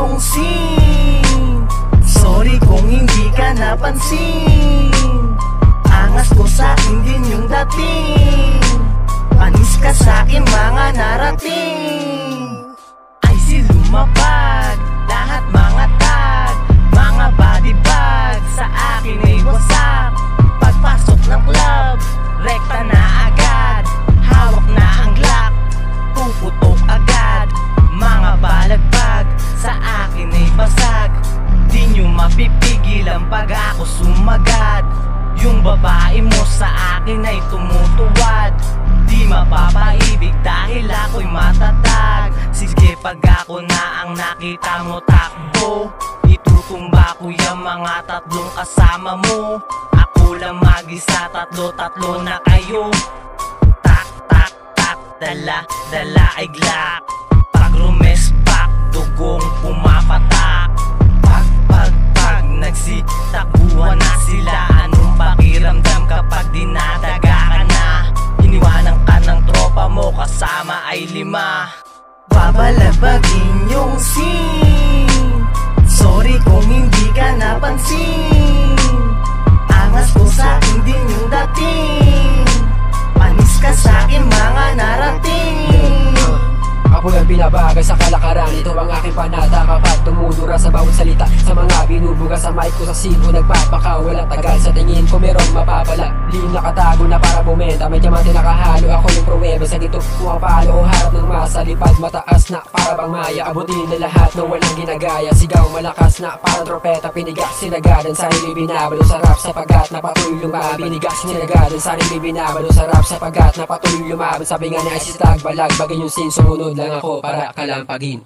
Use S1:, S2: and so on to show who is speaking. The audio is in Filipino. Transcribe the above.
S1: iyong scene. Sorry kung hindi ka napansin. Angas ko sa'kin din yung dating. Panis ka sa'kin mga narating. Ay si lumapag, lahat mga tag, mga body bag sa akin ay wasak. Pagpasok ng club, rekta na agad. Hawak na ang Glock, puputok agad. Mga balagbag sa akin ay basag. Di nyo mapipigilan pag ako sumagad. Yung babae mo sa akin ay tumutuwad. Di mapapaibig dahil ako'y matatag. Sige pag ako na ang nakita mo takbo, itutumba ko yung mga tatlong kasama mo. Ako lang mag-isa, tatlo na kayo. Tak, tak, tak, dala, dala ay Glock. Pag rumespak, dugong pumapatak. Pag nagsitakbuhan na sila. Anong pakiramdam kapag dinadaga ka na? Iniwanan ka ng tropa mo, kasama ay 5. Babalabagin yung scene. Sorry kung hindi ka napansin. Angas ko sa'kin din yung dating. Panis ka sa'kin mga narating.
S2: Ako lang binabagay sa kalakaran. Ito ang aking panata kapag tumudura sa bawat salita. Sa mga binubuga sa mic ko sa sibo, nagpapaka walang tagal. Sa tingin ko merong mapapala. Di nakatago na para bumenta. May diamante nakahalo, ako yung pruweba. Sa dito pumapalo o harap ng masa. Lipad mataas na para bang maya. Abutin na lahat na walang ginagaya. Sigaw malakas na parang tropeta. Pinigas sinagadan, sarili binabalo sa rap sapagat na patuloy lumaban. Pinigas sinagadan, sarili binabalo sa rap sapagat na patuloy lumaban. Sabi nga ni Isis Tag balag, bagay yung scene, sumunod lang ako para kalampagin.